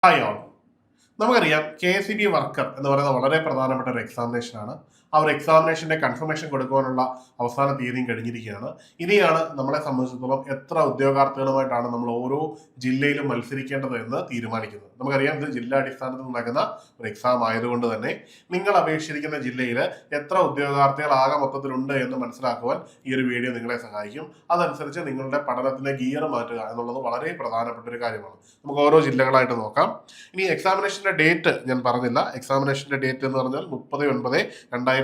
Hi all. നമുക്കറിയാം KCB worker എന്ന് പറയുന്നത് വളരെ പ്രധാനപ്പെട്ട ഒരു എക്സാമിനേഷൻ ആണ്. ആ ഒരു എക്സാമിനേഷന്റെ കൺഫർമേഷൻ കൊടുക്കുവാനുള്ള അവസാന തീയതിയും കഴിഞ്ഞിരിക്കുകയാണ്. ഇനിയാണ് നമ്മളെ സംബന്ധിച്ചിടത്തോളം എത്ര ഉദ്യോഗാർത്ഥികളുമായിട്ടാണ് നമ്മൾ ഓരോ ജില്ലയിലും മത്സരിക്കേണ്ടത് എന്ന് തീരുമാനിക്കുന്നത്. നമുക്കറിയാം ഇത് ജില്ലാ അടിസ്ഥാനത്തിൽ നടക്കുന്ന ഒരു എക്സാം ആയതുകൊണ്ട് തന്നെ നിങ്ങൾ അപേക്ഷിച്ചിരിക്കുന്ന ജില്ലയിൽ എത്ര ഉദ്യോഗാർത്ഥികൾ ആകെ മൊത്തത്തിലുണ്ട് എന്ന് മനസ്സിലാക്കുവാൻ ഈ ഒരു വീഡിയോ നിങ്ങളെ സഹായിക്കും. അതനുസരിച്ച് നിങ്ങളുടെ പഠനത്തിന്റെ ഗിയർ മാറ്റുക എന്നുള്ളത് വളരെ പ്രധാനപ്പെട്ട ഒരു കാര്യമാണ്. നമുക്ക് ഓരോ ജില്ലകളായിട്ട് നോക്കാം. ഇനി എക്സാമിനേഷന്റെ ഡേറ്റ് ഞാൻ പറഞ്ഞില്ല. എക്സാമിനേഷന്റെ ഡേറ്റ് എന്ന് പറഞ്ഞാൽ 30/9/2026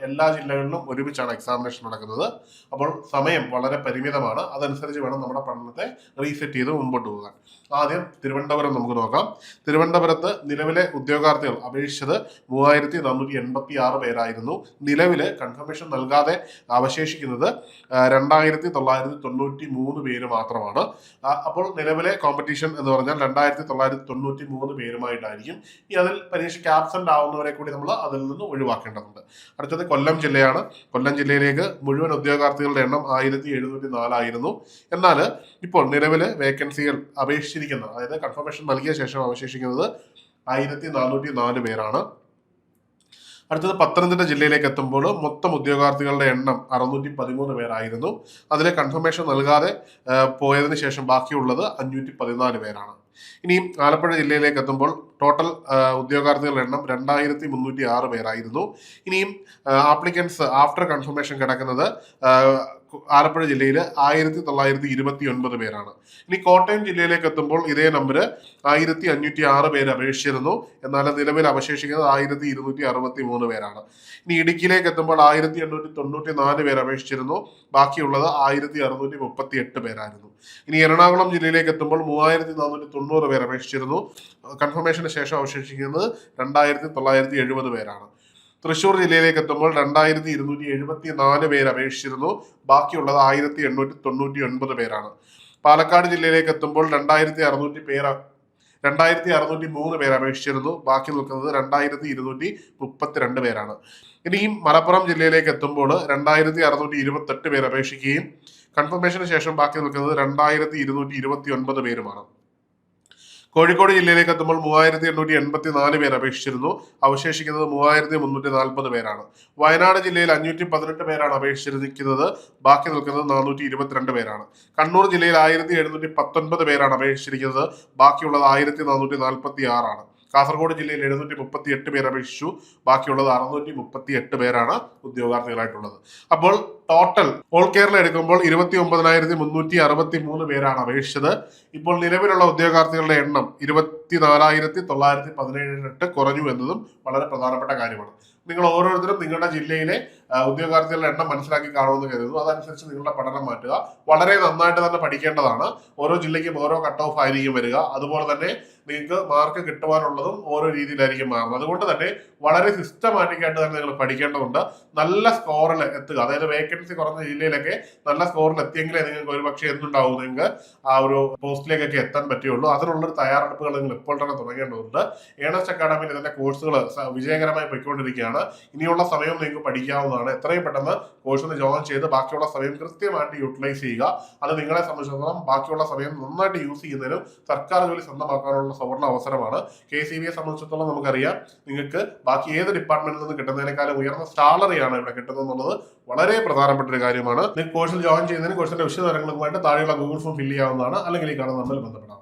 എല്ലാ ജില്ലകളിലും ഒരുമിച്ചാണ് എക്സാമിനേഷൻ നടക്കുന്നത്. അപ്പോൾ സമയം വളരെ പരിമിതമാണ്. അതനുസരിച്ച് വേണം നമ്മുടെ പഠനത്തെ റീസെറ്റ് ചെയ്ത് മുമ്പോട്ട് പോകാൻ. ആദ്യം തിരുവനന്തപുരം നമുക്ക് നോക്കാം. തിരുവനന്തപുരത്ത് നിലവിലെ ഉദ്യോഗാർത്ഥികൾ അപേക്ഷിച്ചത് 3486 പേരായിരുന്നു. നിലവില് കൺഫർമേഷൻ നൽകാതെ അവശേഷിക്കുന്നത് 2993 പേര് മാത്രമാണ്. അപ്പോൾ നിലവിലെ കോമ്പറ്റീഷൻ എന്ന് പറഞ്ഞാൽ 2993 പേരുമായിട്ടായിരിക്കും. ഈ അതിൽ പരീക്ഷയ്ക്ക് ആബ്സെന്റ് ആവുന്നവരെ കൂടി നമ്മൾ അതിൽ നിന്ന് ഒഴിവാക്കേണ്ടതുണ്ട്. അടുത്തത് കൊല്ലം ജില്ലയാണ്. കൊല്ലം ജില്ലയിലേക്ക് മുഴുവൻ ഉദ്യോഗാർത്ഥികളുടെ എണ്ണം 1704 ആയിരുന്നു. എന്നാൽ ഇപ്പോൾ നിലവില് വേക്കൻസികൾ അപേക്ഷിച്ചിരിക്കുന്ന, അതായത് കൺഫർമേഷൻ നൽകിയ ശേഷം അവശേഷിക്കുന്നത് 1404 പേരാണ്. അടുത്തത് പത്തനംതിട്ട ജില്ലയിലേക്ക് എത്തുമ്പോൾ മൊത്തം ഉദ്യോഗാർത്ഥികളുടെ എണ്ണം 613 പേരായിരുന്നു. അതിലെ കൺഫർമേഷൻ നൽകാതെ പോയതിനു ശേഷം ബാക്കിയുള്ളത് 514 പേരാണ്. ഇനിയും ആലപ്പുഴ ജില്ലയിലേക്ക് എത്തുമ്പോൾ ടോട്ടൽ ഉദ്യോഗാർത്ഥികളുടെ എണ്ണം 2306 പേരായിരുന്നു. ഇനിയും ആപ്ലിക്കൻസ് ആഫ്റ്റർ കൺഫർമേഷൻ കിടക്കുന്നത് ആലപ്പുഴ ജില്ലയിൽ 1929 പേരാണ്. ഇനി കോട്ടയം ജില്ലയിലേക്ക് എത്തുമ്പോൾ ഇതേ നമ്പർ 1506 പേര് അപേക്ഷിച്ചിരുന്നു. എന്നാൽ നിലവിൽ അവശേഷിക്കുന്നത് 1263 പേരാണ്. ഇനി ഇടുക്കിയിലേക്ക് എത്തുമ്പോൾ 1894 പേര് അപേക്ഷിച്ചിരുന്നു. ബാക്കിയുള്ളത് 1638 പേരായിരുന്നു. ഇനി എറണാകുളം ജില്ലയിലേക്ക് എത്തുമ്പോൾ 3490 പേര് അപേക്ഷിച്ചിരുന്നു. കൺഫർമേഷന് ശേഷം അവശേഷിക്കുന്നത് 2970 പേരാണ്. തൃശ്ശൂർ ജില്ലയിലേക്ക് എത്തുമ്പോൾ 2274 പേര് അപേക്ഷിച്ചിരുന്നു. ബാക്കിയുള്ളത് 1899 പേരാണ്. പാലക്കാട് ജില്ലയിലേക്ക് എത്തുമ്പോൾ 2603 പേര് അപേക്ഷിച്ചിരുന്നു. ബാക്കി നിൽക്കുന്നത് 2232 പേരാണ്. ഇനിയും മലപ്പുറം ജില്ലയിലേക്ക് എത്തുമ്പോൾ 2628 പേര് അപേക്ഷിക്കുകയും കൺഫർമേഷന് ശേഷം ബാക്കി നിൽക്കുന്നത് 2229 പേരുമാണ്. കോഴിക്കോട് ജില്ലയിലേക്ക് എത്തുമ്പോൾ 3884 പേര് അപേക്ഷിച്ചിരുന്നു. അവശേഷിക്കുന്നത് 3340 പേരാണ്. വയനാട് ജില്ലയിൽ 518 പേരാണ് അപേക്ഷിച്ചിരിക്കുന്നത്. ബാക്കി നിൽക്കുന്നത് 422 പേരാണ്. കണ്ണൂർ ജില്ലയിൽ 1719 പേരാണ് അപേക്ഷിച്ചിരിക്കുന്നത്. ബാക്കിയുള്ളത് 1446 ആണ്. കാസർഗോഡ് ജില്ലയിൽ 738 പേര് അപേക്ഷിച്ചു. ബാക്കിയുള്ളത് 638 പേരാണ് ഉദ്യോഗാർത്ഥികളായിട്ടുള്ളത്. അപ്പോൾ ടോട്ടൽ ഓൾ കേരള എടുക്കുമ്പോൾ 29,363 പേരാണ് അപേക്ഷിച്ചത്. ഇപ്പോൾ നിലവിലുള്ള ഉദ്യോഗാർത്ഥികളുടെ എണ്ണം 24,917 കുറഞ്ഞു എന്നതും വളരെ പ്രധാനപ്പെട്ട കാര്യമാണ്. നിങ്ങൾ ഓരോരുത്തരും നിങ്ങളുടെ ജില്ലയിലെ ഉദ്യോഗാർത്ഥികളുടെ എണ്ണം മനസ്സിലാക്കി കാണുമെന്ന് കരുതുന്നു. അതനുസരിച്ച് നിങ്ങളുടെ പഠനം മാറ്റുക. വളരെ നന്നായിട്ട് തന്നെ പഠിക്കേണ്ടതാണ്. ഓരോ ജില്ലയ്ക്കും ഓരോ കട്ട് ഓഫ് ആയിരിക്കും വരിക. അതുപോലെ തന്നെ നിങ്ങൾക്ക് മാർക്ക് കിട്ടുവാനുള്ളതും ഓരോ രീതിയിലായിരിക്കും മാറുന്നത്. അതുകൊണ്ട് തന്നെ വളരെ സിസ്റ്റമാറ്റിക് ആയിട്ട് തന്നെ നിങ്ങൾ പഠിക്കേണ്ടതുണ്ട്. നല്ല സ്കോറിൽ എത്തുക. അതായത് വേക്കൻസി കുറഞ്ഞ ജില്ലയിലൊക്കെ നല്ല സ്കോറിൽ എത്തിയെങ്കിലേ നിങ്ങൾക്ക് ഒരുപക്ഷെ എന്തുണ്ടാവും, നിങ്ങൾക്ക് ആ ഒരു പോസ്റ്റിലേക്കൊക്കെ എത്താൻ പറ്റുള്ളൂ. അതിനുള്ളൊരു തയ്യാറെടുപ്പുകൾ നിങ്ങൾ ഇപ്പോൾ തന്നെ തുടങ്ങേണ്ടതുണ്ട്. ഏണസ്റ്റ് അക്കാഡമിയിൽ ഇതിന്റെ കോഴ്സുകൾ വിജയകരമായി പോയിക്കൊണ്ടിരിക്കുകയാണ്. ഇനിയുള്ള സമയം നിങ്ങൾക്ക് പഠിക്കാവുന്നതാണ്. എത്രയും പെട്ടെന്ന് കോഴ്സിന് ജോയിൻ ചെയ്ത് ബാക്കിയുള്ള സമയം കൃത്യമായിട്ട് യൂട്ടിലൈസ് ചെയ്യുക. അത് നിങ്ങളെ സംബന്ധിച്ചിടത്തോളം ബാക്കിയുള്ള സമയം നന്നായിട്ട് യൂസ് ചെയ്യുന്നതിനും സർക്കാർ ജോലി സ്വന്തമാക്കാനുള്ള സുവർണ്ണ അവസരമാണ്. KCBയെ സംബന്ധിച്ചിടത്തോളം നമുക്കറിയാം, നിങ്ങൾക്ക് ബാക്കി ഏത് ഡിപ്പാർട്ട്മെന്റിൽ നിന്ന് കിട്ടുന്നതിനേക്കാളും ഉയർന്ന സാലറിയാണ് ഇവിടെ കിട്ടുന്നത് എന്നുള്ളത് വളരെ പ്രധാനപ്പെട്ട ഒരു കാര്യമാണ്. നിങ്ങൾക്ക് കോഴ്സിൽ ജോയിൻ ചെയ്യുന്നതിന് കോഴ്സിന്റെ വിശദവിവരങ്ങളുമായിട്ട് താഴെയുള്ള ഗൂഗിൾ ഫോം ഫില്ല് ചെയ്യാവുന്നതാണ്. അല്ലെങ്കിൽ ഈ കാണുന്ന നമ്പറിൽ ബന്ധപ്പെടാം.